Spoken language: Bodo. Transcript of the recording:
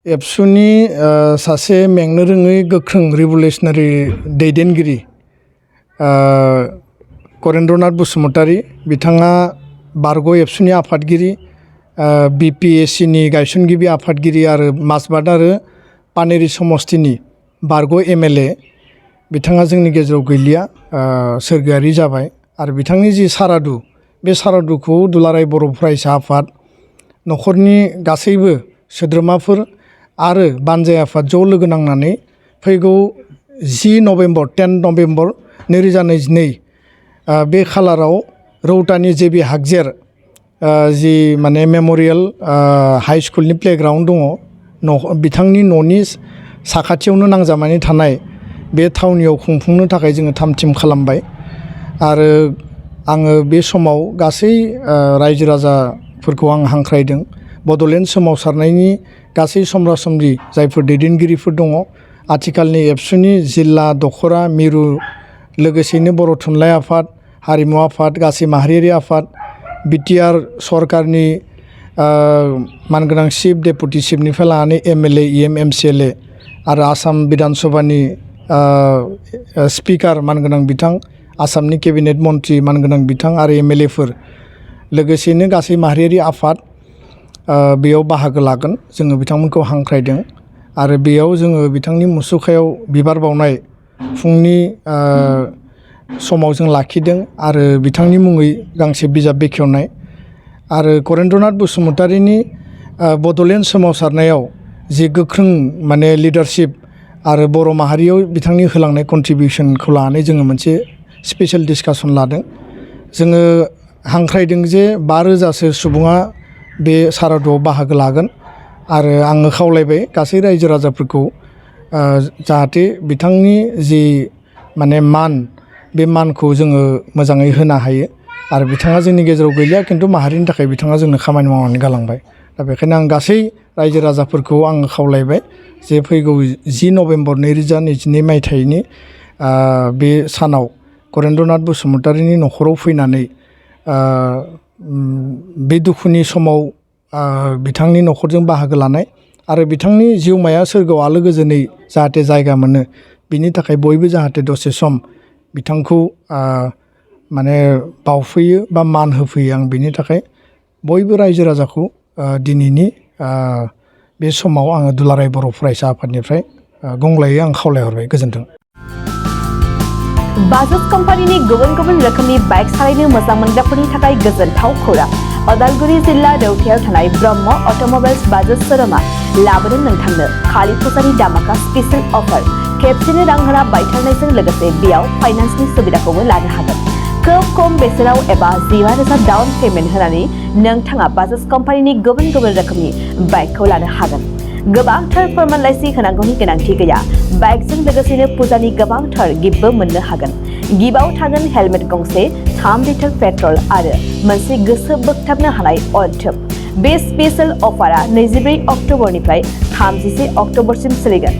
एबसुनि सासे मेंनो रोङै गोख्रों रिभलिउसनारि दैदेनगिरि करेन्द्रनाथ बसुमतारी बिथाङा बारग' एबसुनि आफादगिरि BPSCनि गायसनगिरि आफादगिरि आरो माजबाद आरो पानेरि समस्तिनि बारग' MLA बिथाङा जोंनि गेजेराव गैलिया सोरगोआरि जाबाय आरो बिथांनि जि सारादु बे सारादुखौ दुलाराय बर' फरायसा आफाद न'खरनि गासैबो सोद्रोमाफोर आरो बानजाय आफाद ज' लोगो नांनानै फैगौ 10 नभेम्बर 10 नभेम्बर 2022 बे खालाराव रौतानि जेबि हागजेर जि माने मेम'रियेल हाइ स्कुलनि प्लेग्राउन्ड दङ बिथांनि न'नि साखाथियावनो नांजाबनानै थानाय बे थावनियाव खुंफुंनो थाखाय जोङो थाम-थिम खालामबाय आरो आङो बे समाव गासै रायजो राजाफोरखौ आं हांख्रायदों बड'लेण्ड सोमावसारनायनि गासै समब्रा समब्रि जायफोर दैदेनगिरिफोर दङ आथिखालनि एबसुनि जिल्ला दख'रा मिरु लोगोसेयैनो बर' थुनलाइ आफाद हारिमु आफाद गासै माहारियारि आफाद बिटिआर सरकारनि मानगोनां चिफ डेपुटि चिफनिफ्राय लानानै MLA EM MCLA आरो आसाम बिधान सभानि स्पिकार मानगोनां बिथां आसामनि केबिनेट मन्त्रि मानगोनां बिथां आरो MLAफोर लोगोसेयैनो गासै माहारियारि आफाद बेयाव बाहागो लागोन जोङो बिथांमोनखौ हांख्रायदों आरो बेयाव जोङो बिथांनि मुसुखायाव बिबार बावनाय फुंनि समाव जों लाखिदों आरो बिथांनि मुङै गांसे बिजाब बेखेवनाय आरो करेन्द्रनाथ बसुमतारीनि बड'लेण्ड सोमावसारनायाव जि गोख्रों माने लिडारशिप आरो बर' माहारियाव बिथांनि होलांनाय कन्ट्रिबिउसनखौ लानानै जोङो मोनसे स्पेसियेल डिसकासन लादों जोङो हांख्रायदों जे 5,000सो सुबुङा बे सारादुआव बाहागो लागोन आरो आङो खावलायबाय गासै रायजो राजाफोरखौ जाहाथे बिथांनि जि माने मान बे मानखौ जोङो मोजाङै होनो हायो आरो बिथाङा जोंनि गेजेराव गैलिया खिन्थु माहारिनि थाखाय बिथाङा जोंनो खामानि मावनानै गालांबाय दा बेखायनो आं गासै रायजो राजाफोरखौ आङो खावलायबाय जे फैगौ 10 नभेम्बर 2022 मायथाइनि बे सानाव करेन्द्रनाथ बसुमतारीनि न'खराव फैनानै बे दुखुनि समाव बिथांनि न'खरजों बाहागो लानाय आरो बिथांनि जिउमाया सोरगोआव आलो गोजोनै जाहाथे जायगा मोनो बिनि थाखाय बयबो जाहाथे दसे सम बिथांखौ माने बावफैयो बा मान होफैयो आं बिनि थाखाय बयबो रायजो राजाखौ दिनैनि बे समाव आङो दुलाराय बर' फरायसा आफादनिफ्राय गंग्लायै आं खावलायहरबाय गोजोन्थों। बाजाज कम्पानिनि गुबुन गुबुन रोखोमनि बाइक सालायनो मोजां मोनग्राफोरनि थाखाय गोजोनथाव खौरां अदालगुरि जिल्ला रौतायाव थानाय ब्रह्म अट'मबाइल्स बाजाज श'रुमा लाबोदों नोंथांनो खालि फुजानि दामाका स्पेशेल अफार खेबसेनो रां होना बायथारनायजों लोगोसे बेयाव फाइनान्सनि सुबिदाखौबो लानो हागोन खोब खम बेसेनाव एबा 15,000 डाउन पेमेन्ट होनानै नोंथाङा बाजाज कम्पानिनि गुबुन गुबुन रोखोमनि बाइकखौ लानो हागोन गोबांथार फोरमानलाइसि होनांगौनि गोनांथि गैया बाइकजों लोगोसेनो फुजानि गोबांथार गिफ्टबो मोननो हागोन गिफ्टआव थागोन हेलमेट गंसे 3 लिटार पेट्रल आरो मोनसे गोसो बोगथाबनो हानाय अइल ट्यूब बे स्पेशेल अफारा 24 अक्ट'बरनिफ्राय 31 अक्ट'बरसिम सोलिगोन